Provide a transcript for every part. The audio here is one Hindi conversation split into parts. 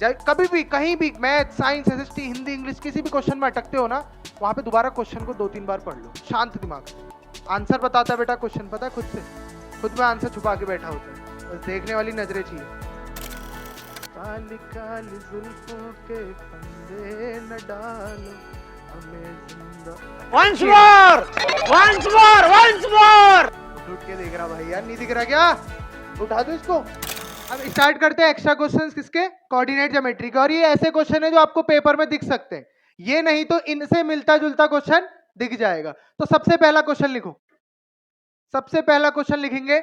कभी भी कहीं भी math science SST Hindi English किसी भी क्वेश्चन में अटकते हो ना, वहां पे दोबारा क्वेश्चन को 2-3 बार पढ़ लो शांत दिमाग से। आंसर बताता है बेटा क्वेश्चन, पता है खुद से, खुद में आंसर छुपा के बैठा होता है, बस देखने वाली नजरें चाहिए। काली काली जुल्फों के फंदे न डालो हमें जिंदा। Once more. उठ के देख रहा भाई, यार नहीं दिख रहा क्या? उठा दो इसको। अब स्टार्ट करते हैं एक्स्ट्रा क्वेश्चंस किसके, कोऑर्डिनेट ज्योमेट्री के। और ये ऐसे क्वेश्चन है जो आपको पेपर में दिख सकते हैं, ये नहीं तो इनसे मिलता जुलता क्वेश्चन दिख जाएगा। तो सबसे पहला क्वेश्चन लिखो, सबसे पहला क्वेश्चन लिखेंगे,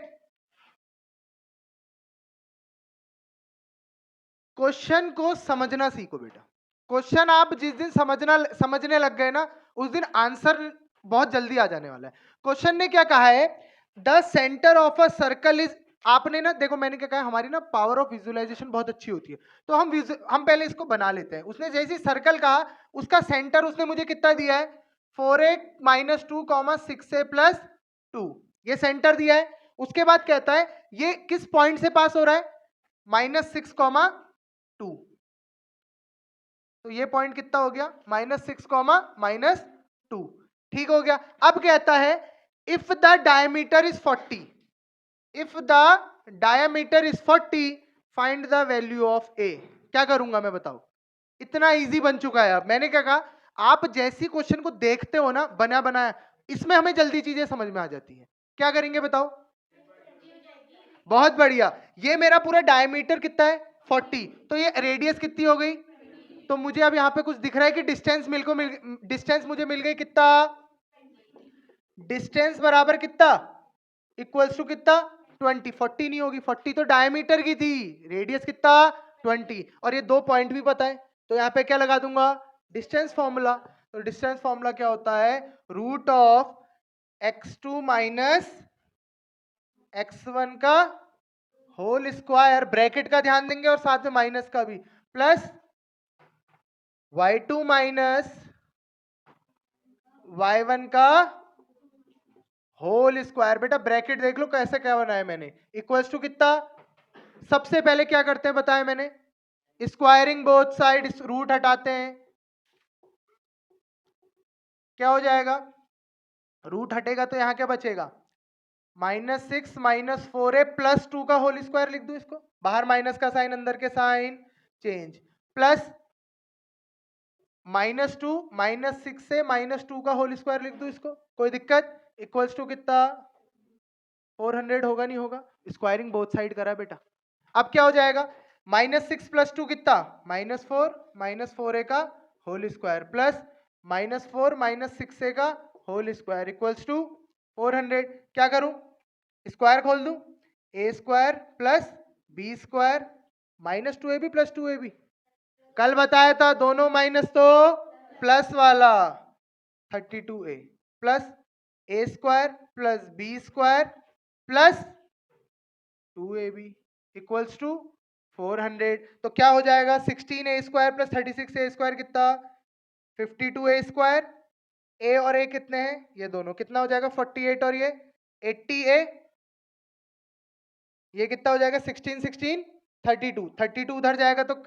क्वेश्चन को समझना सीखो बेटा। क्वेश्चन आप जिस दिन समझने लग गए ना, उस दिन आंसर बहुत जल्दी आ जाने वाला है। क्वेश्चन ने क्या कहा है, the centre of a circle is, आपने ना देखो मैंने क्या कहा, हमारी ना पावर ऑफ विजुअलाइजेशन बहुत अच्छी होती है, तो हम पहले इसको बना लेते हैं। उसने जैसे सर्कल कहा, उसका सेंटर उसने मुझे कितना दिया है, 4a - 2, 6a + 2, ये सेंटर दिया है। उसके बाद कहता है ये किस पॉइंट से पास हो रहा है, -6, 2, तो ये पॉइंट कितना हो गया, -6, -2, ठीक हो गया। अब कहता है if the diameter is 40, if the diameter is 40 find the value of a. क्या करूंगा मैं बताओ, इतना इजी बन चुका है। अब मैंने क्या कहा, आप जैसी क्वेश्चन को देखते हो ना बना बनाया, इसमें हमें जल्दी चीजें समझ में आ जाती है। क्या करेंगे बताओ, बहुत बढ़िया। ये मेरा पूरा डायमीटर कितना है 40, तो ये रेडियस कितनी हो गई, तो मुझे अब यहाँ पे कुछ दिख रहा है कि डिस्टेंस मुझे मिल गई कितना, डिस्टेंस बराबर कितना, इक्वल्स टू कितना 20, 40 नहीं होगी, 40 तो डायमीटर की थी, रेडियस कितना 20, और ये 2 पॉइंट भी पता है, तो यहाँ पे क्या लगा दूंगा, डिस्टेंस फॉर्मूला। तो डिस्टेंस फॉर्मूला क्या होता है, रूट ऑफ x2 - x1 का होल स्क्वायर, ब्रैकेट का ध्यान देंगे और साथ में माइनस का भी, प्लस y2 - y1 का होल स्क्वायर। बेटा ब्रैकेट देख लो कैसे क्या बनाया मैंने, इक्वल्स टू कितना, सबसे पहले क्या करते हैं बताया मैंने, स्क्वायरिंग बोथ साइड, रूट हटाते हैं, क्या हो जाएगा, रूट हटेगा तो यहां क्या बचेगा, -6 - 4a + 2 का होल स्क्वायर लिख दो इसको, बाहर माइनस का साइन अंदर के साइन चेंज, प्लस -2 - 6a - 2 का होल स्क्वायर लिख दो इसको, कोई दिक्कत, इक्वल्स टू कितना 400 होगा नहीं होगा, स्क्वायरिंग बोथ साइड करा बेटा। अब क्या हो जाएगा, -6 + 2 कितना, -4 - 4a का होल स्क्वायर, प्लस -4 - 6a का होल स्क्वायर इक्वल्स टू 400। क्या करूं, स्क्वायर खोल दूं, a² + b² -2ab + 2ab, कल बताया था दोनों माइनस तो प्लस वाला, 32a plus a² + b² + 2ab equals to 400। तो क्या हो जाएगा, 16a² + 36a² कितना, 52a², a और a कितने हैं, ये दोनों कितना हो जाएगा 48, और ये 80a, ये कितना हो जाएगा 16 16 32 उधर जाएगा, तो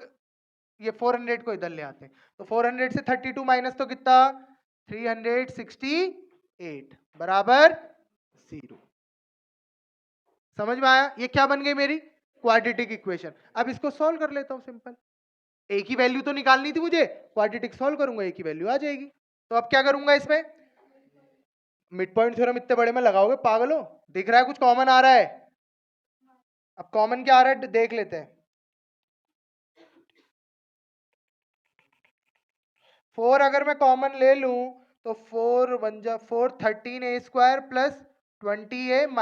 ये 400 को इधर ले आते हैं, तो 400 से 32 माइनस तो कितना 368 बराबर 0। समझ में आया, ये क्या बन गई मेरी क्वाड्रेटिक इक्वेशन। अब इसको सॉल्व कर लेता हूं, सिंपल, एक ही वैल्यू तो निकालनी थी मुझे, क्वाड्रेटिक सॉल्व करूंगा एक ही वैल्यू आ जाएगी। तो अब क्या करूंगा, इसमें मिड पॉइंट थ्योरम इतने बड़े में लगाओगे पागल हो, दिख रहा है कुछ कॉमन आ रहा है, अब कॉमन क्या आ रहा है देख लेते हैं। 4 अगर मैं कॉमन ले लूं तो 4 1 जा 4 13a² + 20a -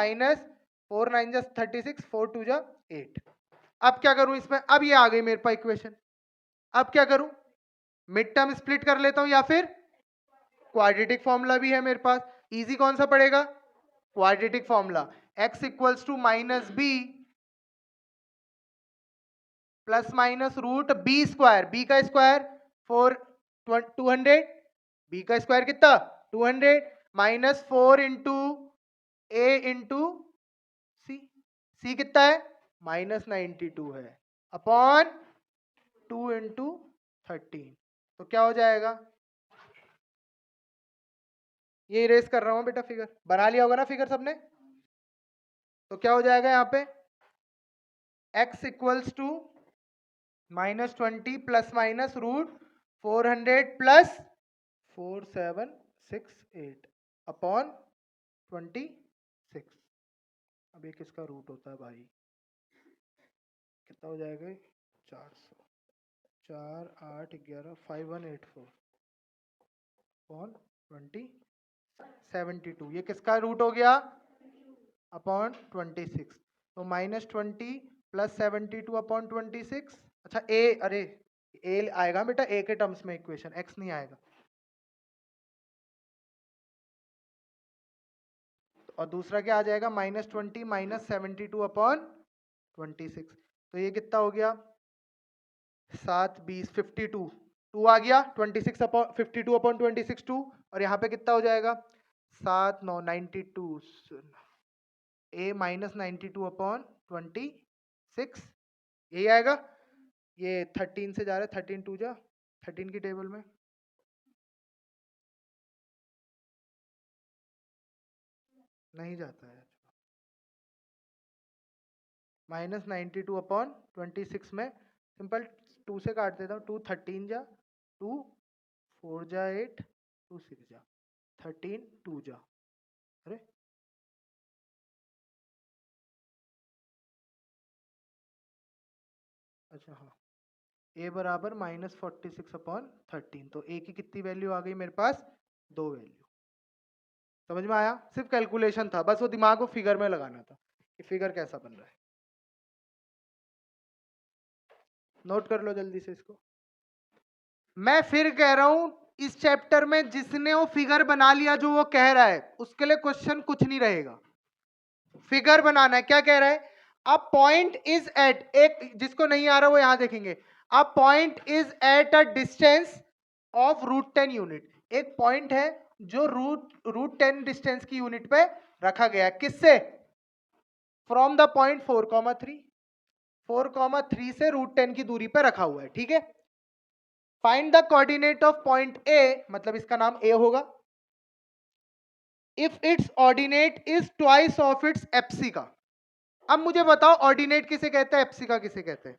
4 9 जा 36 4 2 जा 8। अब क्या करूं इसमें, अब ये आ गई मेरे पास इक्वेशन। अब क्या करूं, मिड टर्म स्प्लिट कर लेता हूं या फिर क्वाड्रेटिक फॉर्मूला भी है मेरे पास, इजी कौन सा पड़ेगा, quadratic formula, x = -b ± √b², b का स्क्वायर 4 200, b का स्क्वायर कितना 200 -4 * a * c, c कितना है -92 है अपॉन इंटू 13, तो क्या हो जाएगा, ये इरेज कर रहा हूं बेटा, फिगर बना लिया होगा ना फिगर सबने, तो क्या हो जाएगा यहाँ पे x equals to -20 plus minus root 400 plus 4768 upon 26। अब ये किसका रूट होता है भाई, कितना हो जाएगा, 400, 4 8 11 5184 अपॉन 72, ये किसका रूट हो गया, अपॉन 26, तो -20 प्लस 72 अपॉन 26। अच्छा ए, अरे ए आएगा बेटा ए के टर्म्स में इक्वेशन, एक्स नहीं आएगा, और दूसरा क्या आ जाएगा, -20 माइनस 72 अपॉन 26, तो ये कितना हो गया, 7 20 52, 2 आ गया, 26 अपॉन 52 अपॉन 26 2, और यहाँ पे कितना हो जाएगा 7 9 92, ए माइनस 92 अपॉन 26, यही आएगा, ये 13 से जा रहा है, 13 2 जा 13 की टेबल में, नहीं जाता है, -92 अपॉन 26 में सिंपल 2 से काट देता हूँ, 2 13 जा 2 4 जा 8 2 6 जा 13 2 जा, अरे अच्छा हाँ, ए बराबर -46 अपॉन 13, तो ए की कितनी वैल्यू आ गई मेरे पास, 2 वैल्यू। समझ में आया, सिर्फ कैलकुलेशन था, बस वो दिमाग को फिगर में लगाना था कि फिगर कैसा बन रहा है, नोट कर लो जल्दी से इसको। मैं फिर कह रहा हूं, इस चैप्टर में जिसने वो फिगर बना लिया जो वो कह रहा है, उसके लिए क्वेश्चन कुछ नहीं रहेगा, फिगर बनाना है, क्या कह रहा है, अ पॉइंट इज एट, एक जिसको नहीं आ रहा वो यहां देखेंगे, a point is at a distance of √10 unit, एक पॉइंट है जो √10 डिस्टेंस की यूनिट पे रखा गया, किससे, फ्रॉम द पॉइंट 4,3, 4,3 से √10 की दूरी पे रखा हुआ है, ठीक है। Find the coordinate of point a, मतलब इसका नाम ए होगा, if its ordinate is twice of its abscissa. अब मुझे बताओ ऑर्डिनेट किसे कहते हैं, एप्सिका किसे कहते हैं,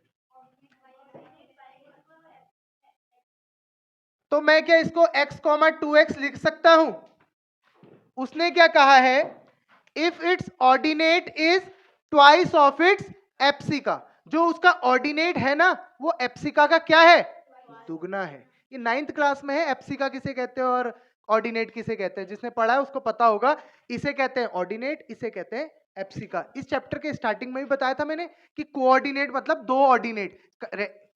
तो मैं क्या इसको x, 2x लिख सकता हूं, उसने क्या कहा है, if its ordinate is twice of its abscissa, जो उसका ऑर्डिनेट है ना वो एप्सिका का क्या है, दुगना है। ये 9th क्लास में है, एप्सिका किसे कहते हैं और ऑर्डिनेट किसे कहते हैं, जिसने पढ़ा है उसको पता होगा, इसे कहते हैं ऑर्डिनेट, इसे कहते हैं एप्सिका। इस चैप्टर के स्टार्टिंग में भी बताया था मैंने कि कोऑर्डिनेट मतलब दो ऑर्डिनेट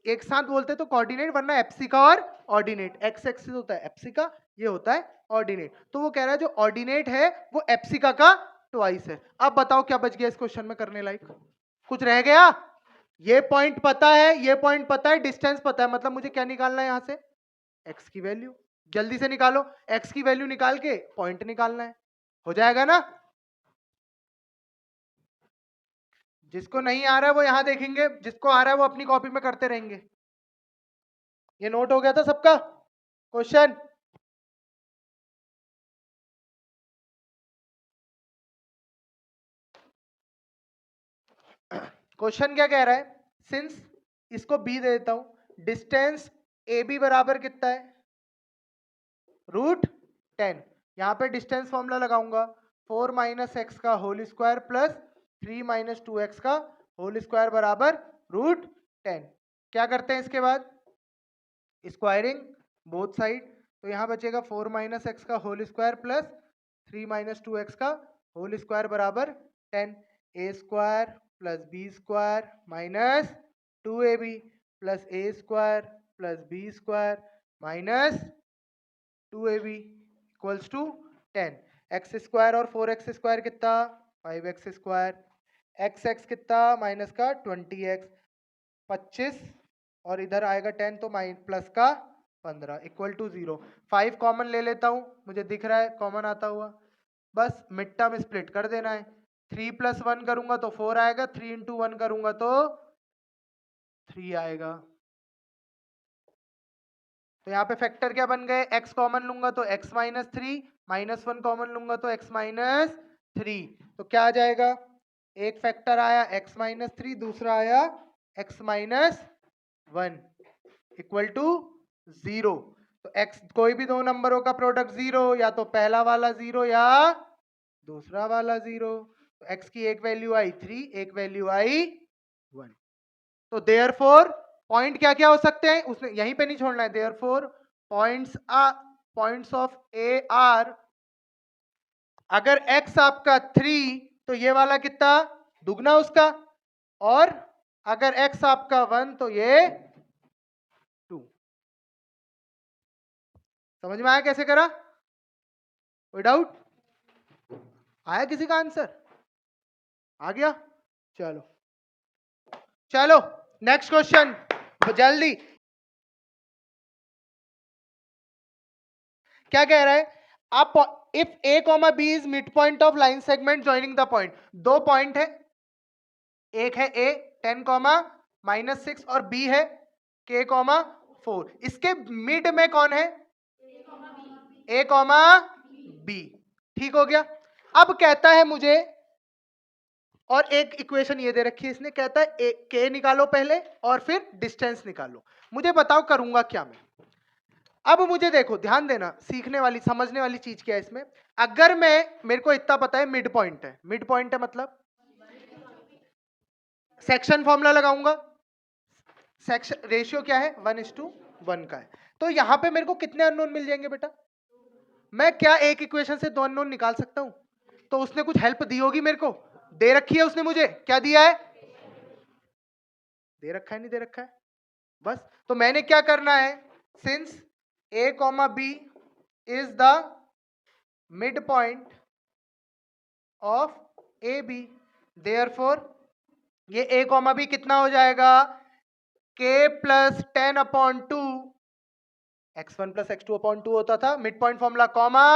एक साथ बोलते तो कोऑर्डिनेट, वरना एप्सिका और ऑर्डिनेट, एक्स एक्सिस होता है एप्सिका, ये होता है ऑर्डिनेट, तो वो कह रहा है जो ऑर्डिनेट है वो एप्सिका का ट्वाइस है। अब बताओ क्या बच गया इस क्वेश्चन में करने लायक, कुछ रह गया, ये पॉइंट पता है, ये पॉइंट पता है, डिस्टेंस पता है, मतलब मुझे क्या निकालना है यहां से, एक्स की वैल्यू, जल्दी से निकालो, एक्स की वैल्यू निकाल के पॉइंट निकालना है, हो जाएगा ना। जिसको नहीं आ रहा है वो यहां देखेंगे, जिसको आ रहा है वो अपनी कॉपी में करते रहेंगे। ये नोट हो गया था सबका क्वेश्चन, क्वेश्चन क्या कह रहा है, सिंस इसको बी दे देता हूं, डिस्टेंस ए बी बराबर कितना है, √10, यहां पे डिस्टेंस फॉर्मूला लगाऊंगा, 4 माइनस एक्स का whole square plus 3 minus 2x का होल स्क्वायर बराबर √10। क्या करते हैं इसके बाद, स्क्वायरिंग बोथ साइड, तो यहां बचेगा 4 माइनस एक्स का whole square plus 3 minus 2x का होल स्क्वायर बराबर 10, a square plus B square minus 2ab plus a square plus B square minus 2ab equals to 10, x square और 4x स्क्वायर कितना, 5x स्क्वायर, एक्स एक्स कितना माइनस का 20x 25, और इधर आएगा 10 तो प्लस का 15 इक्वल टू 0, 5 कॉमन ले लेता हूं, मुझे दिख रहा है कॉमन आता हुआ, बस मिड टर्म स्प्लिट कर देना है, 3 + 1 करूंगा तो 4 आएगा, 3 × 1 करूंगा तो 3 आएगा, तो यहाँ पे फैक्टर क्या बन गए, x कॉमन लूंगा तो x माइनस 3, -1 कॉमन लूंगा तो x माइनस 3, तो क्या आ जाएगा, एक फैक्टर आया x माइनस 3, दूसरा आया x माइनस 1 इक्वल टू 0। तो x कोई भी दो नंबरों का प्रोडक्ट 0, या तो पहला वाला 0 या दूसरा वाला 0। तो x की एक वैल्यू आई 3, एक वैल्यू आई 1। तो देयरफॉर पॉइंट क्या क्या हो सकते हैं, उसने यहीं पे नहीं छोड़ना है, therefore points of A R, अगर x आपका 3 तो ये वाला कितना, दुगना उसका, और अगर x आपका 1 तो ये 2। समझ में आया कैसे करा, कोई डाउट आया किसी का आंसर आ गया, चलो चलो नेक्स्ट क्वेश्चन जल्दी। क्या कह रहा है, आप if a comma B is mid point of line segment joining the point, दो पॉइंट है, एक है a 10 कॉमा -6 और b है k कॉमा 4, इसके मिड में कौन है, a कॉमा b, ठीक हो गया। अब कहता है मुझे, और एक इक्वेशन ये दे रखी है इसने, कहता है k निकालो पहले और फिर डिस्टेंस निकालो, मुझे बताओ करूंगा क्या मैं। अब मुझे देखो ध्यान देना, सीखने वाली समझने वाली चीज क्या है इसमें, अगर मैं, मेरे को इतना पता है मिड पॉइंट है, मिड पॉइंट है मतलब सेक्शन फॉर्मूला लगाऊंगा, सेक्शन रेशियो क्या है 1:1 का है, तो यहां पे मेरे को कितने अननोन मिल जाएंगे बेटा, मैं क्या एक इक्वेशन से दो अननोन निकाल सकता हूं, तो उसने कुछ हेल्प दी होगी मेरे को, दे रखी है उसने, मुझे क्या दिया है, दे रखा है नहीं दे रखा है, बस तो मैंने क्या करना है, since a comma b is the mid point of A B, therefore ये a कॉमा बी कितना हो जाएगा, k plus 10/2, x1 plus x2/2 होता था, mid point formula comma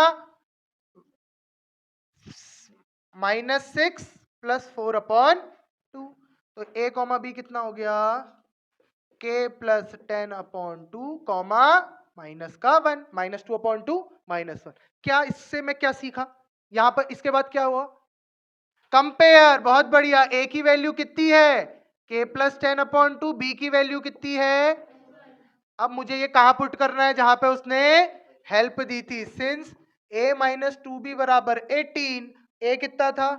-6 plus 4/2, तो a कॉमा बी कितना हो गया, k प्लस 10/2 कॉमा माइनस का 1, -2/2 -1। क्या इससे मैं क्या सीखा, यहां पर इसके बाद क्या हुआ, कंपेयर, बहुत बढ़िया, a की वैल्यू कितनी है, k प्लस 10/2, b की वैल्यू कितनी है, अब मुझे ये कहां पुट करना है, जहां पे उसने हेल्प दी थी, सिंस a माइनस 2b बराबर 18, a कितना था,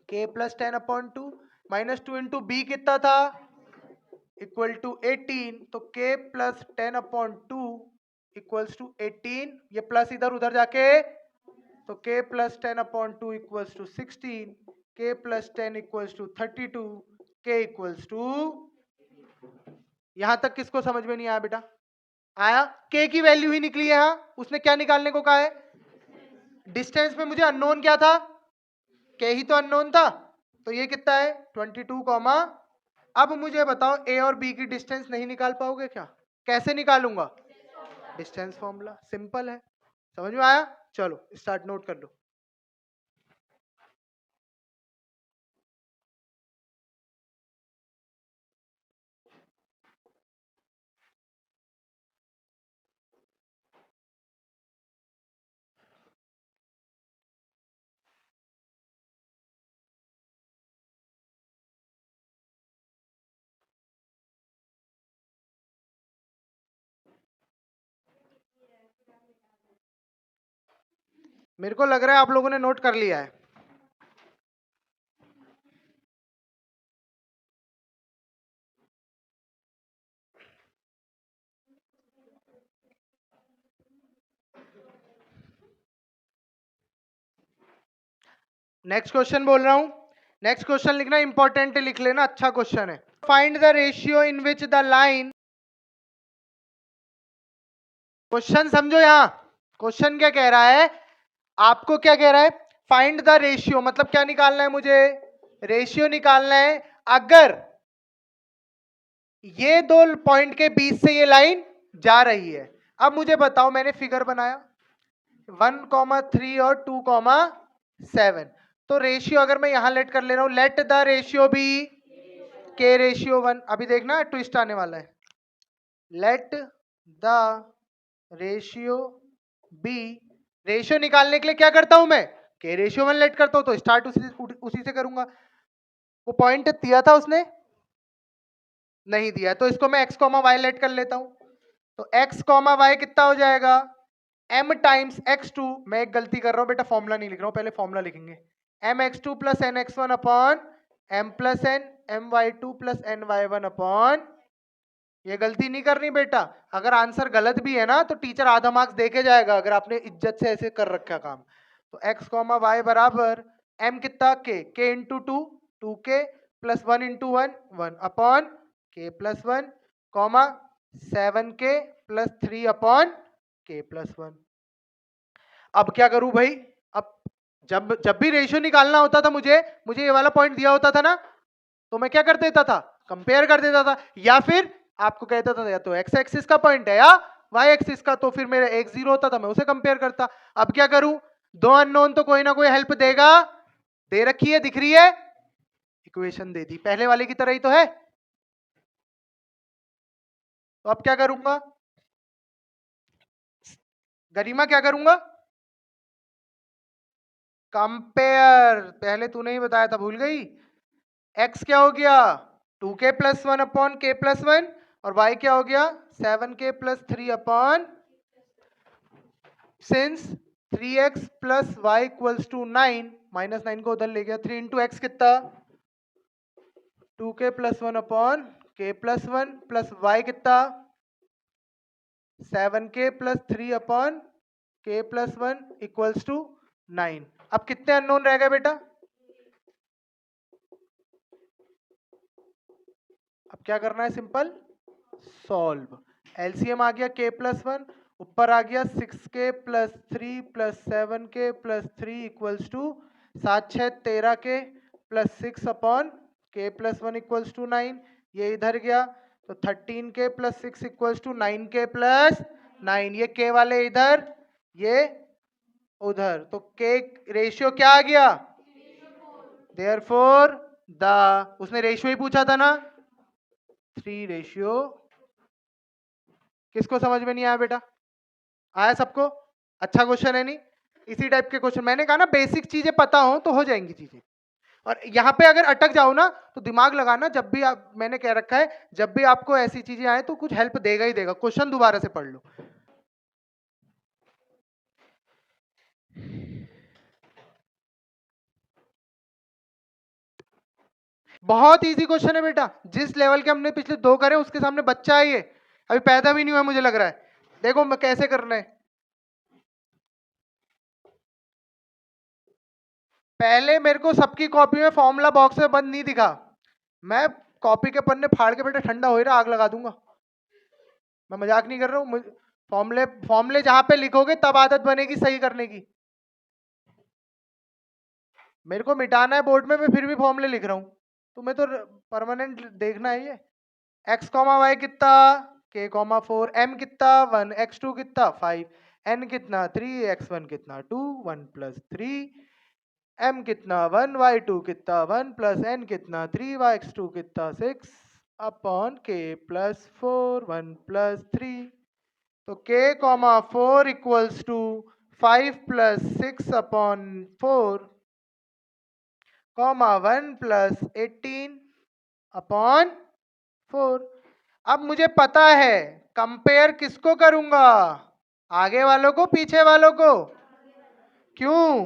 k प्लस 10/2 -2 इंटू b कितना था, इक्वल टू 18, तो k प्लस 10/2 इक्वल्स टू 18, ये प्लस इधर उधर जाके, तो k plus 10/2 equals to 16, k plus 10 equals to 32, k equals to, यहां तक किसको समझ में नहीं आया बेटा, आया, k की वैल्यू ही निकली है, हाँ उसने क्या निकालने को कहा है, डिस्टेंस में मुझे अननोन क्या था, k ही तो अननोन था, तो ये कितना है 22 कॉमा, अब मुझे बताओ a और b की डिस्टेंस नहीं निकाल पाओगे क्या, कैसे निकालूंगा, डिस्टेंस फॉर्मूला, सिंपल है, समझ में आया, चलो स्टार्ट, नोट कर लो। मेरे को लग रहा है आप लोगों ने नोट कर लिया है, नेक्स्ट क्वेश्चन बोल रहा हूं, नेक्स्ट क्वेश्चन लिखना, इंपॉर्टेंट लिख लेना, अच्छा क्वेश्चन है, find the ratio in which the line, question समझो, यहां क्वेश्चन क्या कह रहा है, आपको क्या कह रहा है, फाइंड द रेशियो, मतलब क्या निकालना है मुझे, रेशियो निकालना है, अगर ये दो पॉइंट के बीच से ये लाइन जा रही है। अब मुझे बताओ, मैंने फिगर बनाया 1,3 और 2,7, तो रेशियो अगर मैं यहां लेट कर ले रहा हूं, let the ratio be k ratio 1, अभी देखना ट्विस्ट आने वाला है, let the ratio be, ratio निकालने के लिए क्या करता हूं मैं, के रेशियो 1 लेट करता हूं, तो स्टार्ट उसी से करूंगा। वो पॉइंट दिया था उसने, नहीं दिया, तो इसको मैं x कॉमा वाई लेट कर लेता हूं। तो x कॉमा वाई कितना हो जाएगा, m टाइम्स x2, मैं एक गलती कर रहा हूं बेटा, फॉर्मूला नहीं लिख रहा हूं, पहले फॉर्मूला लिखेंगे, mx2 plus nx1 upon m plus n, my2 plus ny1 upon, ये गलती नहीं करनी बेटा, अगर आंसर गलत भी है ना तो टीचर आधा मार्क्स देके जाएगा अगर आपने इज्जत से ऐसे कर रखा काम। तो x कॉमा वाई बराबर m कितना, k into two, 2k plus 1 into 1, 1 upon k plus 1 comma 7k plus 3 upon k plus 1। अब क्या करूं भाई, अब जब जब भी रेशियो निकालना होता था मुझे मुझे ये वाला पॉइंट दिया होता था ना, तो मैं क्या कर देता था, कंपेयर कर देता था, या फिर आपको कहता था या तो एक्स एक्सिस का पॉइंट है या वाई एक्सिस का, तो फिर मेरा x 0 होता था, मैं उसे कंपेयर करता। अब क्या करूं, दो अननोन तो कोई ना कोई हेल्प देगा, दे रखी है, दिख रही है, इक्वेशन दे दी, पहले वाले की तरह ही तो है। तो अब क्या करूंगा, गरिमा क्या करूंगा, कंपेयर, पहले तूने ही बताया था, भूल गई, x क्या हो गया 2k plus 1 upon k plus 1, और y क्या हो गया 7k plus 3 upon, since 3x plus y equals to 9, minus 9 को उधर ले गया, 3 इंटू एक्स कितना 2k plus 1 upon k plus 1 plus y कितना 7k plus 3 upon k plus 1 equals to 9। अब कितने अननोन रह गए बेटा, अब क्या करना है, सिंपल सॉल्व, एलसीएम आ गया k प्लस 1, ऊपर आ गया 6k plus 3 plus 7k plus 3 equals to 7 6 13k plus 6 upon k plus 1 equals to 9, ये इधर गया तो 13k plus 6 equals to 9k plus 9, ये k वाले इधर, ये उधर, तो k रेशियो क्या आ गया, देयरफॉर द, उसने रेशियो ही पूछा था ना, 3 रेशियो, किसको समझ में नहीं आया बेटा, आया सबको, अच्छा क्वेश्चन है नहीं, इसी टाइप के क्वेश्चन, मैंने कहा ना बेसिक चीजें पता हो तो हो जाएंगी चीजें, और यहाँ पे अगर अटक जाओ ना तो दिमाग लगाना, जब भी आप, मैंने कह रखा है जब भी आपको ऐसी चीजें आए तो कुछ हेल्प देगा ही देगा, क्वेश्चन दोबारा से पढ़ लो। बहुत इजी क्वेश्चन है बेटा, जिस लेवल के हमने पिछले 2 करे उसके सामने बच्चा है ये, अभी पैदा भी नहीं हुआ मुझे लग रहा है, देखो मैं कैसे करना है। पहले मेरे को सबकी कॉपी में फॉर्मूला बॉक्स में बंद नहीं दिखा, मैं कॉपी के पन्ने फाड़ के बेटा ठंडा हो ही रहा आग लगा दूंगा, मैं मजाक नहीं कर रहा हूँ, फॉर्मूले फॉर्मूले जहां पे लिखोगे तब आदत बनेगी सही करने की, मेरे को मिटाना है बोर्ड में, मैं फिर भी फॉर्मूले लिख रहा हूँ, तुम्हें तो परमानेंट देखना है ये, x कॉमा वाई कितना k कॉमा 4, m कितना 1, x2 कितना 5, n कितना 3, x1 कितना 2, 1 प्लस 3, m कितना 1, y2 कितना 1 प्लस n कितना 3, yx2 कितना 6 अपॉन k प्लस 4, 1 प्लस 3, तो k comma 4 equals to 5 plus 6 upon 4 comma 1 plus 18 upon 4। अब मुझे पता है कंपेयर किसको करूंगा, आगे वालों को पीछे वालों को, क्यों,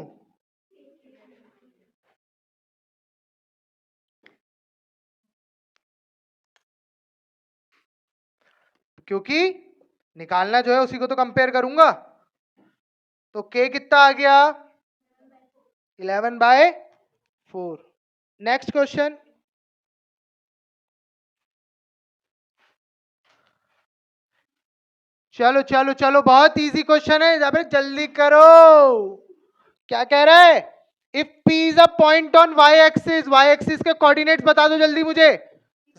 क्योंकि निकालना जो है उसी को तो कंपेयर करूंगा, तो k कितना आ गया 11/4। नेक्स्ट क्वेश्चन, चलो चलो चलो, बहुत इजी क्वेश्चन है, अबे जल्दी करो, क्या कह रहा है, if p is a point on y axis के कोऑर्डिनेट्स बता दो जल्दी मुझे,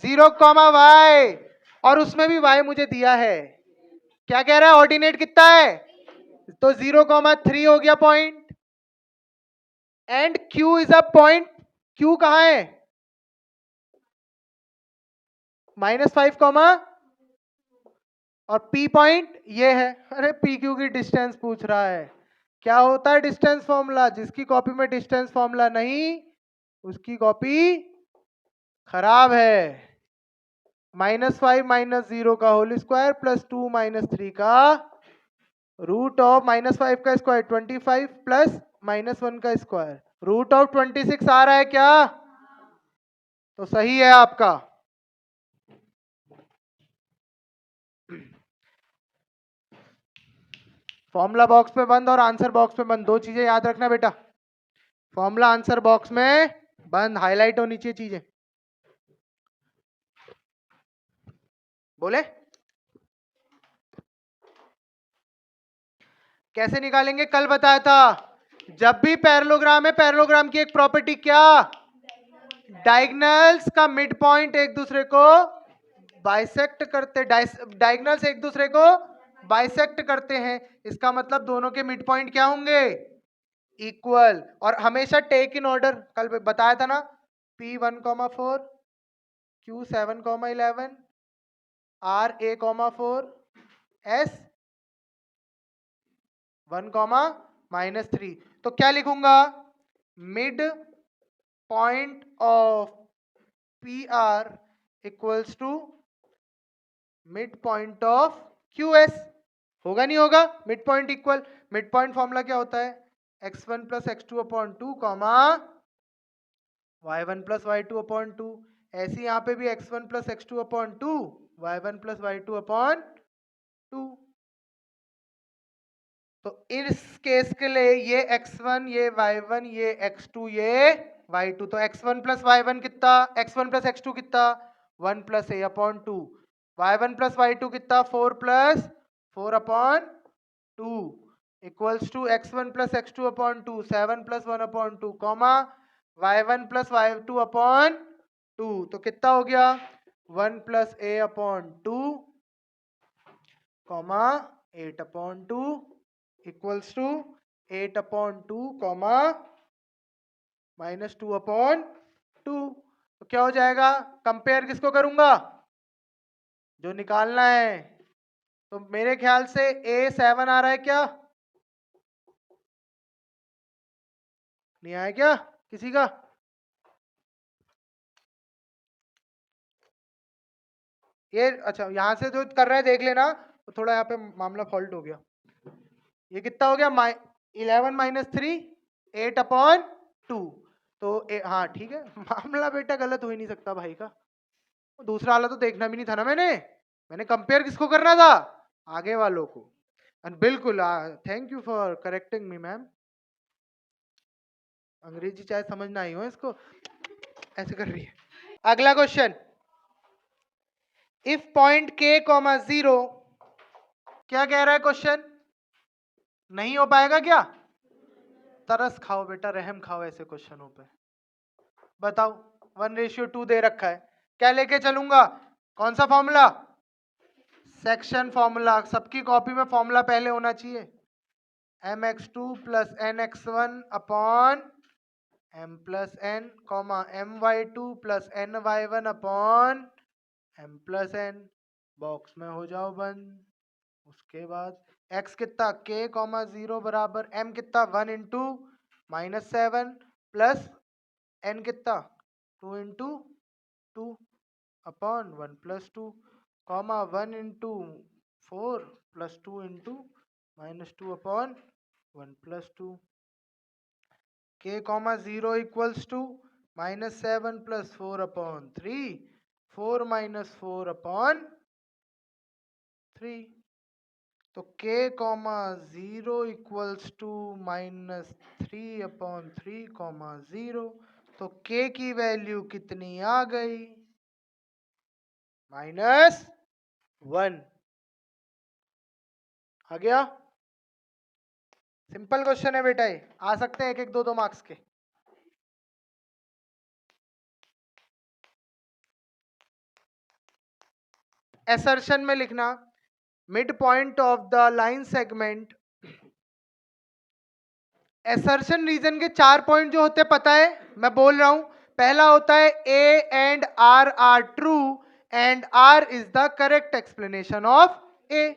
0, y, और उसमें भी y मुझे दिया है, क्या कह रहा है ऑर्डिनेट कितना है, तो 0,3 हो गया point, and q is a point, q कहां है -5, और पी पॉइंट ये है। अरे पी क्यू की डिस्टेंस पूछ रहा है, क्या होता है डिस्टेंस फॉर्मूला? जिसकी कॉपी में डिस्टेंस फॉर्मूला नहीं उसकी कॉपी खराब है। -5 - 0 का होल स्क्वायर प्लस 2 - 3 का रूट ऑफ -5 का स्क्वायर 25 प्लस -1 का स्क्वायर रूट ऑफ 26 आ रहा है क्या? तो सही है आपका। फॉर्मूला बॉक्स में बंद और आंसर बॉक्स में बंद, दो चीजें याद रखना बेटा। फॉर्मूला आंसर बॉक्स में बंद, हाईलाइट होनी चाहिए चीजें। बोले कैसे निकालेंगे? कल बताया था, जब भी पैरेललोग्राम है, पैरेललोग्राम की एक प्रॉपर्टी क्या? डायगोनल्स का मिड पॉइंट एक दूसरे को बाइसेक्ट करते, डायगोनल्स एक दूसरे को बाइसेक्ट करते हैं, इसका मतलब दोनों के मिड पॉइंट क्या होंगे? इक्वल। और हमेशा टेक इन ऑर्डर, कल बताया था ना, P1,4 Q7,11 RA,4 S1,-3। तो क्या लिखूंगा? Mid point of PR equals to mid point of QS। होगा नहीं होगा? Mid point equal, mid point formula क्या होता है? x1 + x2/2 y1 + y2/2। ऐसे यहाँ पे भी x1 + x2/2 y1 + y2/2। तो इस केस के लिए ये x1 ये y1 ये x2 ये y2, तो x1 + y1 कितना? x1 + x2 कितना? 1 + a/2। y1 + y2 कितना? 4 + 4/2 equals to x1 + x2/2 7 + 1/2 comma y1 + y2/2। तो कितना हो गया? 1 + a/2 comma 8/2 equals to 8/2 comma -2/2। तो क्या हो जाएगा? कंपेयर किसको करूंगा? जो निकालना है। तो मेरे ख्याल से A7 आ रहा है क्या? नहीं आया क्या किसी का? ये अच्छा, यहां से जो कर रहा है देख लेना, तो थोड़ा यहाँ पे मामला फॉल्ट हो गया। ये कितना हो गया? 11 - 3 8/2। तो हाँ ठीक है, मामला बेटा गलत हो ही नहीं सकता भाई का। दूसरा वाला तो देखना भी नहीं था ना, मैंने कंपेयर किसको करना था? आगे वालों को। एंड बिल्कुल thank you for correcting me ma'am. अंग्रेजी चाहे समझ ना आई हो इसको, ऐसे कर रही है। अगला क्वेश्चन, इफ पॉइंट k, 0, क्या कह रहा है क्वेश्चन? नहीं हो पाएगा क्या? तरस खाओ बेटा, रहम खाओ ऐसे क्वेश्चनों पे। बताओ, 1:2 दे रखा है, क्या लेके चलूंगा? कौन सा फॉर्मूला? Section formula. सबकी कॉपी में फॉर्मूला पहले होना चाहिए। mx2 + nx1 upon m + n, my2 + ny1 upon m + n। Box में हो जाओ बंद। उसके बाद x कितना? k, 0 बराबर m कितना? 1 × -7 प्लस n कितना? 2 × 2 upon 1 + 2 comma 1 × 4 + 2 × -2 upon 1 + 2। k, 0 equals to -7 + 4/3 4 - 4/3। तो k, 0 इक्वल्स टू -3/3, 0। तो k की वैल्यू कितनी आ गई? -1 आ गया। सिंपल क्वेश्चन है बेटा, ये आ सकते हैं 1-1 2-2 मार्क्स के। एसर्शन में लिखना, mid point of the line segment. Assertion reason के 4 पॉइंट जो होते हैं पता है, मैं बोल रहा हूं। पहला होता है A and R are true and R is the correct explanation of ए।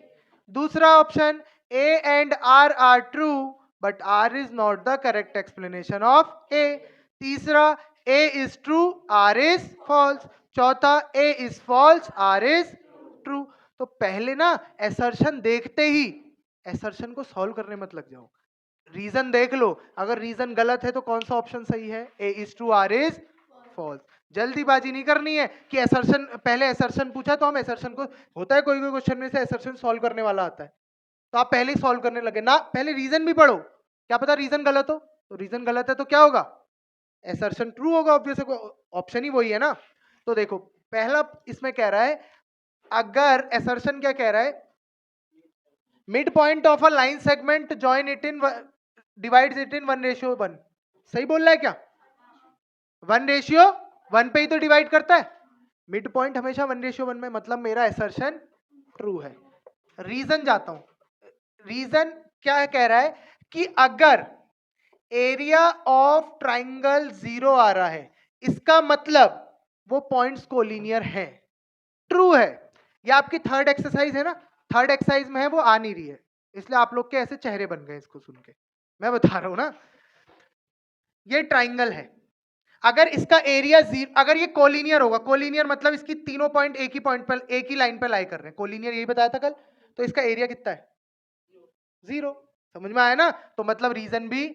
दूसरा option A and R are true but R is not the correct explanation of A। तीसरा A is true, R is false। चौथा A is false, R is true। तो पहले ना assertion देखते ही assertion को सॉल्व करने मत लग जाओ, रीजन देख लो। अगर रीजन गलत है तो कौन सा ऑप्शन सही है? A is true, R is false। जल्दीबाजी नहीं करनी है कि assertion, पहले assertion पूछा तो हम assertion को, होता है कोई कोई क्वेश्चन में से assertion सॉल्व करने वाला आता है तो आप पहले ही सॉल्व करने लगे ना, पहले रीजन भी पढ़ो, क्या पता रीजन गलत हो। तो रीजन गलत है तो क्या होगा? असर्शन ट्रू होगा, ऑब्वियस ऑप्शन ही वही है ना। तो देखो पहला इसमें कह रहा है, अगर असर्शन क्या कह रहा है, mid point of a line segment join it in divides it in 1:1। सही बोल रहा है क्या? 1:1 पे ही तो डिवाइड करता है, मिड पॉइंट हमेशा 1:1 में, मतलब मेरा असर्शन ट्रू है। रीजन जाता हूं, रीजन क्या कह रहा है कि अगर एरिया ऑफ ट्राइंगल 0 आ रहा है, इसका मतलब वो पॉइंट्स कोलिनियर हैं, ट्रू है। ये आपकी थर्ड एक्सरसाइज है ना, थर्ड एक्सरसाइज में है, वो आ नहीं रही है, इसलिए आप लोग के ऐसे चेहरे बन गए इसको सुन के, मैं बता रहा हूं ना। ये ट्राइंगल है, अगर इसका एरिया 0, अगर ये कोलिनियर होगा, कोलिनियर मतलब इसकी तीनों पॉइंट एक ही पॉइंट पर, एक ही लाइन पर लाई कर रहे हैं, कोलिनियर यही बताया था कल, तो इसका एरिया कितना है? 0। समझ में आया ना? तो मतलब रीजन भी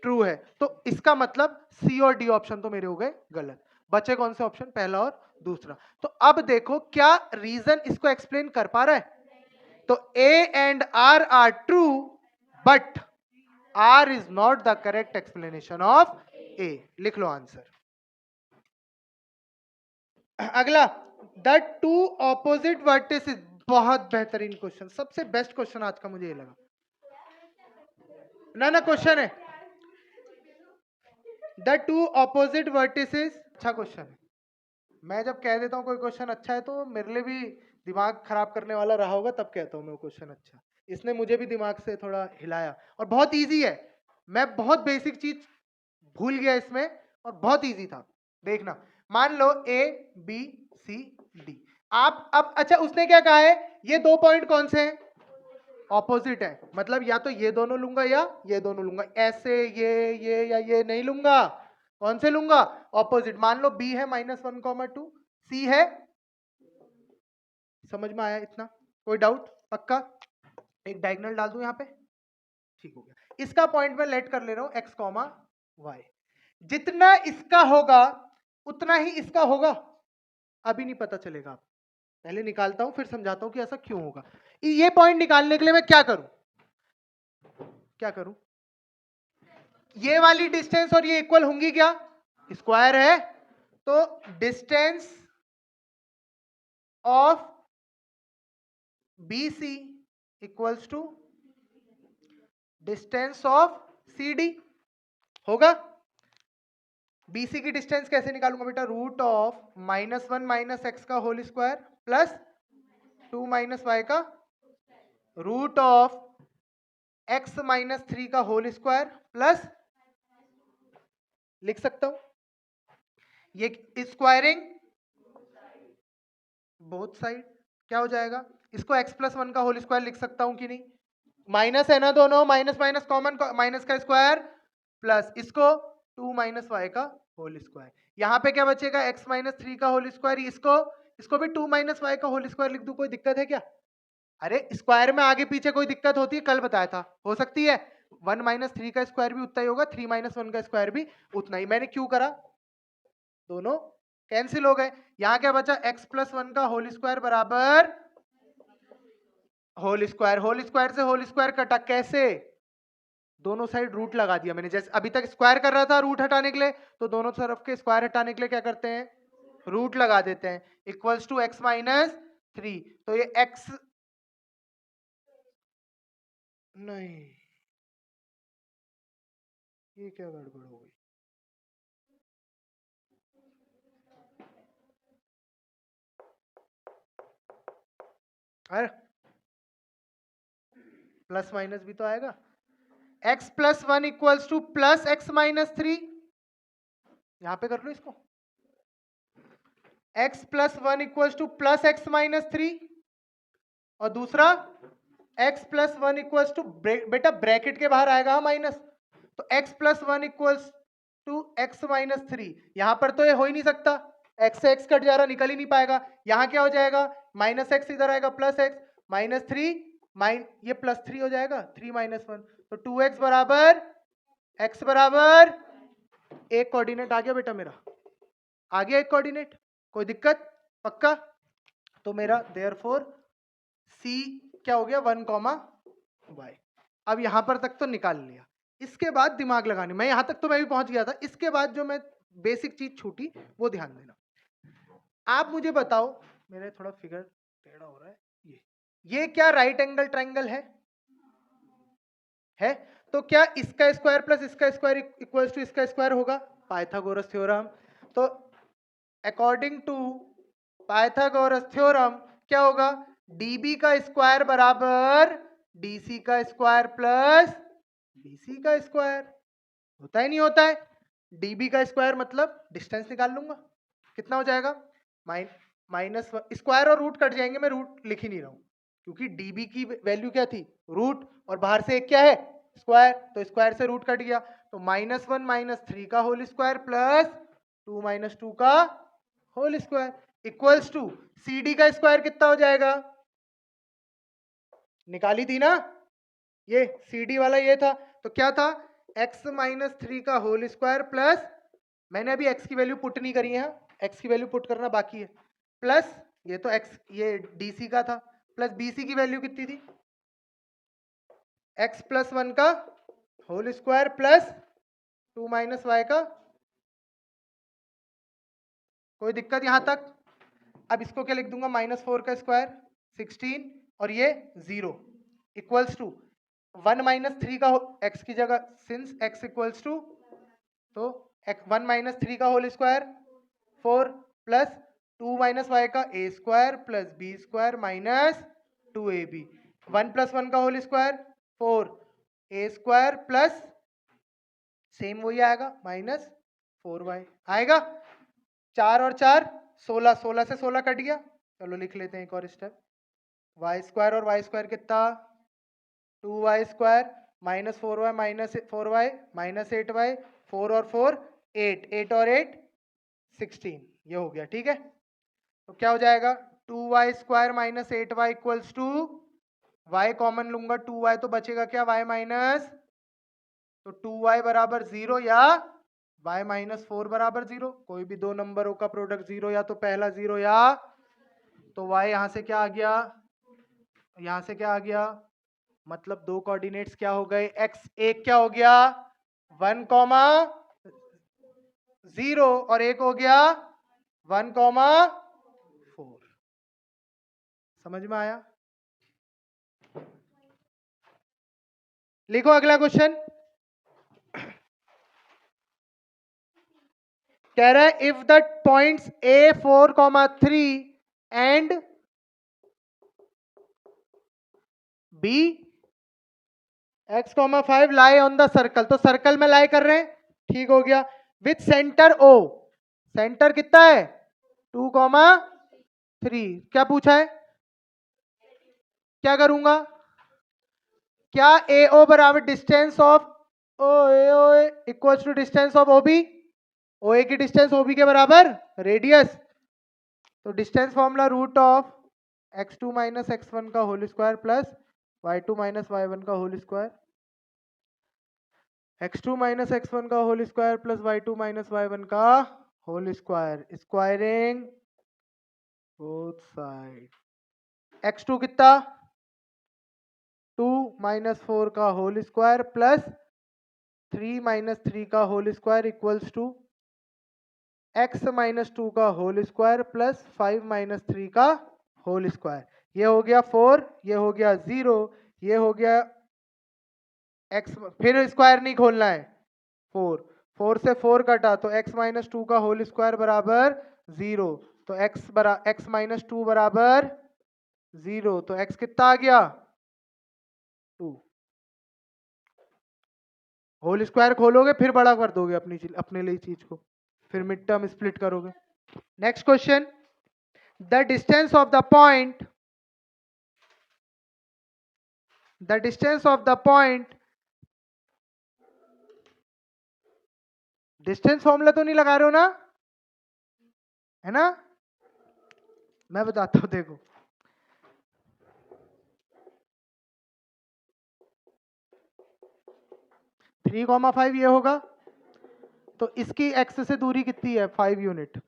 ट्रू है, तो इसका मतलब सी और डी ऑप्शन तो मेरे हो गए गलत। बचे कौन से ऑप्शन? पहला और दूसरा। तो अब देखो क्या रीजन इसको एक्सप्लेन कर पा रहा है? तो A and R are true but R is not the correct explanation of A. लिख लो आंसर। अगला, द टू ऑपोजिट वर्टिसेस, बहुत बेहतरीन क्वेश्चन, सबसे बेस्ट क्वेश्चन आज का मुझे ये लगा। ना क्वेश्चन है, द टू ऑपोजिट वर्टिसेस, अच्छा क्वेश्चन है। मैं जब कह देता हूँ कोई क्वेश्चन अच्छा है तो मेरे लिए भी दिमाग खराब करने वाला रहा होगा, तब कहता हूँ मैं वो क्वेश्चन अच्छा। इसने मुझे भी दिमाग से थोड़ा हिलाया, और बहुत इजी है, मैं बहुत बेसिक चीज भूल गया इसमें, और बहुत इजी था। देखना, मान लो ए बी सी डी, आप अब, अच्छा उसने क्या कहा है, ये दो पॉइंट कौन से हैं? ऑपोजिट है, मतलब या तो ये दोनों लूंगा या ये दोनों लूंगा, ऐसे ये या ये नहीं लूंगा, कौन से लूंगा? ऑपोजिट। मान लो बी है -1,2, सी है, समझ में आया इतना? कोई डाउट? पक्का? एक डायगोनल डाल दूं यहाँ पे, ठीक हो गया। इसका पॉइंट मैं लेट कर ले रहा हूं x, y, जितना इसका होगा उतना ही इसका होगा, अभी नहीं पता चलेगा, पहले निकालता हूं फिर समझाता हूं कि ऐसा क्यों होगा। ये पॉइंट निकालने के लिए मैं क्या करूं? ये वाली डिस्टेंस और ये इक्वल होंगी क्या? स्क्वायर है, तो distance of BC equals to distance of CD होगा। BC की डिस्टेंस कैसे निकालूंगा बेटा? रूट ऑफ -1 - x का होल स्क्वायर प्लस 2 - y का रूट ऑफ x - 3 का होल स्क्वायर प्लस, लिख सकता हूं ये स्क्वायरिंग बोथ साइड, क्या हो जाएगा? इसको x + 1 का होल स्क्वायर लिख सकता हूं कि नहीं? माइनस है ना दोनों, माइनस माइनस कॉमन, माइनस का स्क्वायर प्लस इसको 2 - y का होल स्क्वायर। यहाँ पे क्या बचेगा? x - 3 का होल स्क्वायर, इसको भी 2 - y का होल स्क्वायर लिख दूं, कोई दिक्कत है क्या? अरे स्क्वायर में आगे पीछे कोई दिक्कत होती है? कल बताया था, हो सकती है। 1 - 3 का स्क्वायर भी उतना ही होगा, 3 - 1 का स्क्वायर भी उतना ही। मैंने क्यों करा? दोनों कैंसिल हो गए। यहाँ क्या बचा? x + 1 का होल स्क्वायर बराबर होल स्क्वायर से होल स्क्वायर कटा, कैसे? दोनों साइड रूट लगा दिया मैंने, जैसे अभी तक स्क्वायर कर रहा था रूट हटाने के लिए, तो दोनों तरफ के स्क्वायर हटाने के लिए क्या करते हैं? रूट लगा देते हैं। इक्वल्स टू x - 3, तो ये x, नहीं ये क्या गड़बड़ हो गई? अरे प्लस माइनस भी तो आएगा। x + 1 equals to plus x - 3, यहां पे कर लो इसको, x + 1 equals to plus x - 3, और दूसरा x plus one equals to, बेटा ब्रैकेट के बाहर आएगा माइनस, तो x plus one equals to x minus three. यहां पर तो ये हो ही नहीं सकता, x से x कट जा रहा, निकल ही नहीं पाएगा। यहां क्या हो जाएगा, माइनस एक्स इधर आएगा प्लस एक्स, माइनस थ्री ये प्लस थ्री हो जाएगा, थ्री माइनस वन, तो 2x बराबर x बराबर एक कोऑर्डिनेट आ गया बेटा मेरा, आ गया एक कोऑर्डिनेट, कोई दिक्कत, पक्का। तो मेरा देयरफॉर C क्या हो गया, 1, y। अब यहां पर तक तो निकाल लिया, इसके बाद दिमाग लगानी, मैं यहां तक तो मैं भी पहुंच गया था, इसके बाद जो मैं बेसिक चीज छूटी वो ध्यान देना। आप मुझे बताओ, मेरे थोड़ा फिगर टेढ़ा हो रहा है, ये क्या राइट एंगल ट्रायंगल है? तो क्या इसका स्क्वायर प्लस इसका स्क्वायर इक्वल्स टू इसका स्क्वायर होगा, पाइथागोरस थ्योरम। तो अकॉर्डिंग टू पाइथागोरस थ्योरम क्या होगा, डीबी का स्क्वायर बराबर डीसी का स्क्वायर प्लस बीसी का स्क्वायर, होता ही नहीं होता है। डीबी का स्क्वायर मतलब डिस्टेंस निकाल लूंगा, कितना हो जाएगा, माइनस स्क्वायर और रूट कट जाएंगे, मैं रूट लिख ही नहीं रहा हूं क्योंकि डीबी की वैल्यू क्या थी, रूट, और बाहर से एक क्या है, स्क्वायर, तो स्क्वायर से रूट कट गया, तो -1 -3 का होल स्क्वायर प्लस 2 - 2 का whole square equals to C D का स्क्वायर कितना हो जाएगा, निकाली थी ना, ये सी डी वाला ये था, तो क्या था, x -3 का होल स्क्वायर प्लस, मैंने अभी x की वैल्यू पुट नहीं करी है, x की वैल्यू पुट करना बाकी है, प्लस ये तो x, ये dc का था, प्लस bc की वैल्यू कितनी थी, x प्लस 1 का होल स्क्वायर प्लस 2 - y का, कोई दिक्कत यहां तक। अब इसको क्या लिख दूंगा, -4 का स्क्वायर 16 और ये 0 इक्वल्स टू 1 - 3 का x की जगह, सिंस x इक्वल्स टू, तो 1 - 3 का होल स्क्वायर 4 प्लस 2 - y का a square plus b square minus 2ab, 1 + 1 का whole square 4 a square plus same वही आएगा -4y आएगा, 4 और 4 16, 16 से 16 कट गया, चलो लिख लेते हैं एक और स्टेप, y स्क्वायर और y स्क्वायर कितना, 2y square -4y -4y -8y, 4 और 4 8, 8 और 8 16, ये हो गया, ठीक है। तो क्या हो जाएगा, 2y square -8y equals to, y common लूंगा, 2y तो बचेगा क्या, y माइनस, तो 2y बराबर 0 या y -4 बराबर 0, कोई भी दो नंबरों का प्रोडक्ट 0, या तो पहला 0 या, तो y यहां से क्या आ गया, यहां से क्या आ गया, मतलब दो कोऑर्डिनेट्स क्या हो गए, x एक क्या हो गया 1, 0 और एक हो गया 1, 4, समझ में आया। लिखो अगला क्वेश्चन, कह रहा है if the points a4, 3 and b x, 5 lie on the circle, तो सर्कल में लाई कर रहे हैं, ठीक हो गया, विथ सेंटर o, सेंटर कितना है 2, 3, क्या पूछा है, क्या करूंगा, क्या AO बराबर distance of OA equal to distance of OB, OA की डिस्टेंस OB के बराबर रेडियस, तो distance formula root of x2 - x1 का whole square plus y2 - y1 का होल स्क्वायर, x2 - x1 का whole square plus y2 - y1 का whole square, squaring both side, x2 कितना 2 - 4 का होल स्क्वायर प्लस 3 - 3 का whole square equals to x -2 का होल स्क्वायर प्लस 5 - 3 का होल स्क्वायर, ये हो गया 4, ये हो गया 0, ये हो गया x, फिर स्क्वायर नहीं खोलना है, 4, 4 से 4 कटा तो x -2 का होल स्क्वायर बराबर 0, तो x -2 बराबर 0, तो x कितना आ गया 2, होल स्क्वायर खोलोगे फिर बड़ा कर दोगे अपने लिए चीज को, फिर मिड टर्म स्प्लिट करोगे। Next question, the distance of the point the distance of the point, distance formula तो नहीं लगा रहे हो ना, है ना? मैं बताता हूं, देखो 3,5 ये होगा, तो इसकी एक्स से दूरी कितनी है? 5 unit.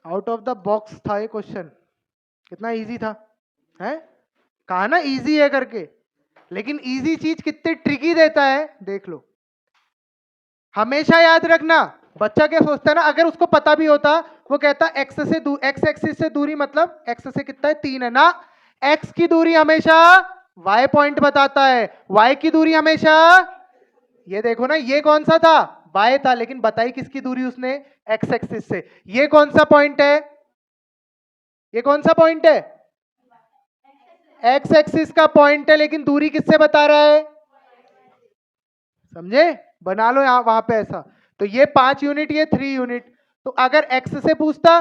Out of the box था ये क्वेश्चन, कितना इजी था, है? कहा ना इजी है करके, लेकिन इजी चीज कितनी ट्रिकी देता है देख लो। हमेशा याद रखना, बच्चा क्या सोचता है ना, अगर उसको पता भी होता वो कहता एक्स से एक्स एक्सिस से दूरी, मतलब एक्स से कितना है? 3 है ना। एक्स की दूरी हमेशा वाई पॉइंट बताता है, वाई की दूरी हमेशा, ये देखो ना, ये कौन सा था? वाई था, लेकिन बताई किसकी दूरी उसने? एक्स एक्सिस से। ये कौन सा पॉइंट है? ये कौन सा पॉइंट है? एक्स एक्सिस का पॉइंट है, लेकिन दूरी किससे बता रहा है? समझे? बना लो यहां वहां पे ऐसा। तो ये 5 यूनिट, ये 3 यूनिट। तो अगर एक्स से पूछता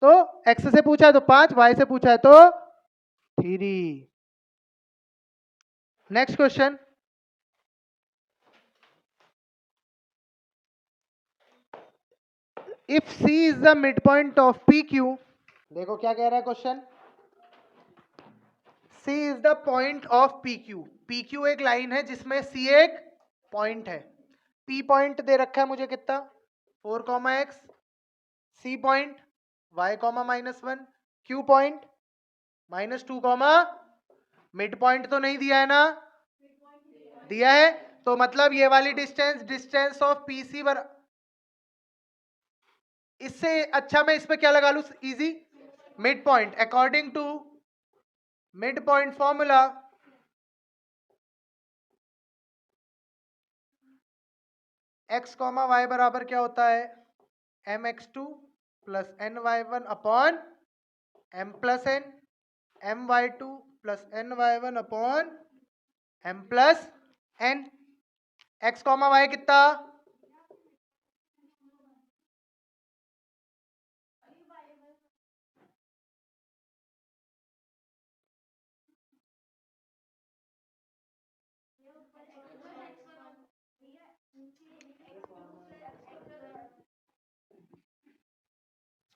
तो एक्स से पूछा है तो 5, वाई से पूछा है तो 3। Next question, if C is the mid point of P Q, देखो क्या कह रहा है question, C is the point of P Q. P Q एक लाइन है जिसमें सी एक पॉइंट है। पी पॉइंट दे रखा है मुझे कितना? 4,x, C point y,-1, Q point -2, mid point तो नहीं दिया है ना? दिया है। तो मतलब ये वाली distance, distance of P C bar, इससे अच्छा मैं इस पे क्या लगा लू easy? Mid point. According to mid point formula, x, y बराबर क्या होता है? mx2 plus ny1 upon m plus n, my2 plus ny1 upon m plus n। x, y कितना?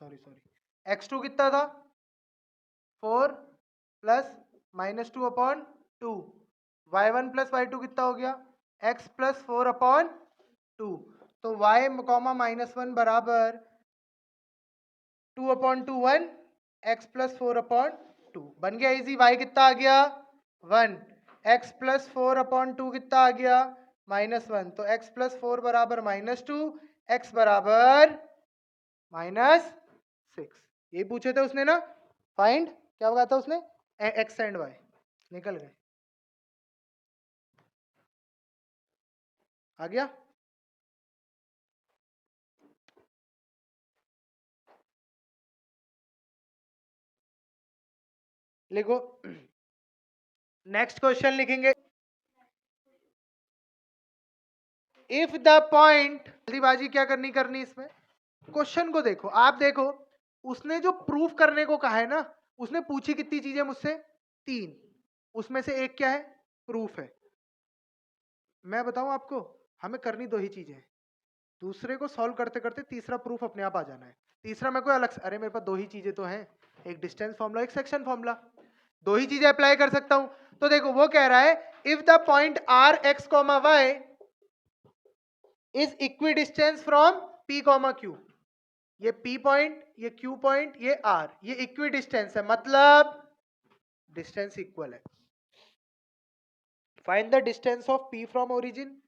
सॉरी, x2 कितना था? 4 plus -2 upon 2। y1 plus y2 कितना हो गया? x plus 4 upon 2। तो y, -1 बराबर 2 अपॉन 2 1, x प्लस 4 अपॉन 2 बन गया इजी। y कितना आ गया? 1। x प्लस 4 अपॉन 2 कितना आ गया? -1। तो x प्लस 4 बराबर -2, x बराबर -6। यही पूछे थे उसने ना, फाइंड क्या बताया था उसने? x and y। निकल गए, आ गया। लिखो, नेक्स्ट क्वेश्चन लिखेंगे, इफ द पॉइंट, जल्दीबाजी क्या करनी करनी इसमें, क्वेश्चन को देखो, आप देखो उसने जो प्रूफ करने को कहा है ना, उसने पूछी कितनी चीजें मुझसे? 3। उसमें से एक क्या है? प्रूफ है। मैं बताऊं आपको, हमें करनी 2 ही चीजें हैं, दूसरे को सॉल्व करते करते तीसरा प्रूफ अपने आप आ जाना है। तीसरा मैं कोई अलग से, अरे मेरे पास 2 ही चीजें तो हैं, एक डिस्टेंस फॉर्मूला, एक सेक्शन फॉर्मूला, 2 ही चीजें अप्लाई कर सकता हूं। तो देखो वो कह रहा है, if the point R X comma Y is equidistant from P comma Q, ये P पॉइंट, ये Q पॉइंट, ये R, ये इक्वी डिस्टेंस है, मतलब डिस्टेंस इक्वल है। Find the distance of P from origin.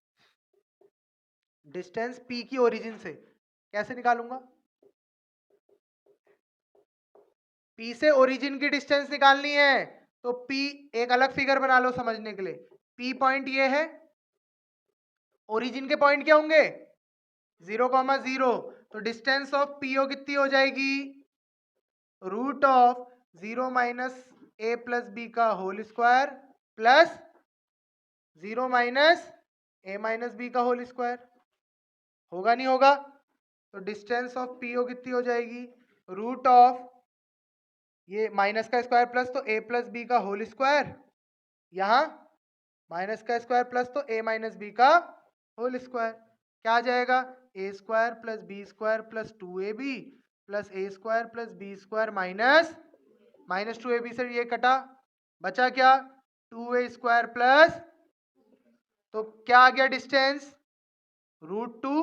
Distance P की ओरिजिन से कैसे निकालूंगा? P से ओरिजिन की डिस्टेंस निकालनी है, तो P, एक अलग फिगर बना लो समझने के लिए। P पॉइंट ये है, ओरिजिन के पॉइंट क्या होंगे? 0,0। तो डिस्टेंस ऑफ PO कितनी हो जाएगी? Root of 0 minus a plus B का whole square plus 0 minus a minus B का होल स्क्वायर। होगा नहीं होगा? तो डिस्टेंस ऑफ PO कितनी हो जाएगी? रूट ऑफ ये माइनस का स्क्वायर प्लस तो a प्लस बी का होल स्क्वायर, यहाँ माइनस का स्क्वायर प्लस तो a माइनस बी का होल स्क्वायर, क्या आ जाएगा a square plus B square plus 2ab plus a square plus B square minus 2ab से ये कटा, बचा क्या 2a स्क्वायर प्लस, तो क्या आ गया डिस्टेंस √2,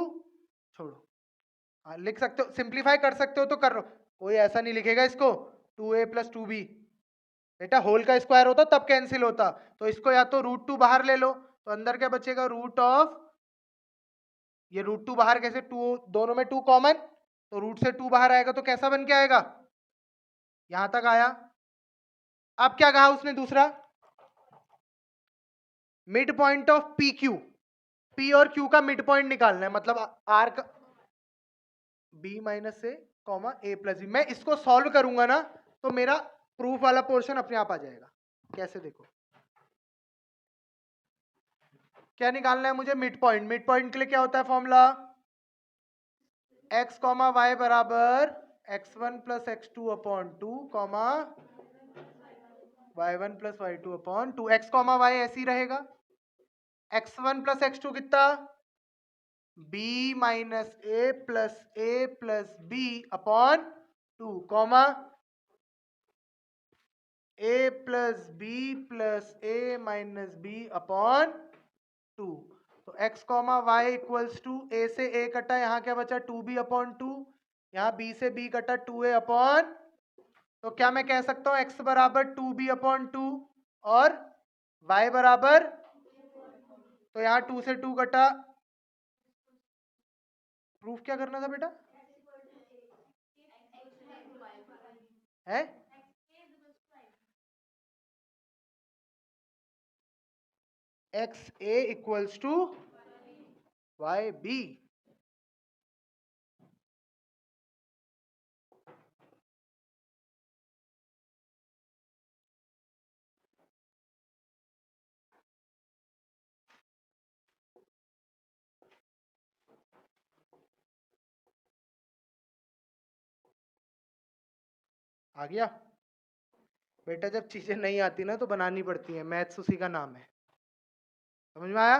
छोड़ो लिख सकते हो, सिंप्लीफाई कर सकते हो तो कर लो, कोई ऐसा नहीं लिखेगा इसको 2a प्लस 2b, बेटा होल का स्क्वायर होता तब कैंसिल होता, तो इसको या तो √2 बाहर ले लो, तो अंदर क्या बचेगा रूट ऑफ, ये √2 बाहर कैसे, 2 दोनों में 2 कॉमन, तो रूट से 2 बाहर आएगा तो कैसा बन के आएगा, यहां तक आया। अब क्या कहा उसने दूसरा, mid point of P Q, P और क्यू का मिड पॉइंट निकालना है, मतलब आर का बी माइनस ए कॉमा ए प्लस बी, मैं इसको सॉल्व करूंगा ना तो मेरा प्रूफ वाला पोर्शन अपने आप आ जाएगा, कैसे देखो, क्या निकालना है मुझे मिड पॉइंट, मिड पॉइंट के लिए क्या होता है फॉर्मूला, x कॉमा वाई बराबर x1 plus x2 upon 2 comma y1 plus y2 upon 2, x comma y ऐसे ही रहेगा, x1 प्लस x2 कितना b minus a plus b upon 2 comma a plus b plus a minus b upon 2, तो x comma y equals to a से a कटा, यहाँ क्या बचा 2b अपॉन 2, यहाँ b से b कटा 2a अपॉन, तो क्या मैं कह सकता हूँ x बराबर 2b अपॉन 2 और y बराबर, तो यहाँ 2 से 2 कटा, प्रूफ क्या करना था बेटा, है x a equals to y b, आ गया बेटा, जब चीजें नहीं आती ना तो बनानी पड़ती है, मैथ्स उसी का नाम है, समझ में आया।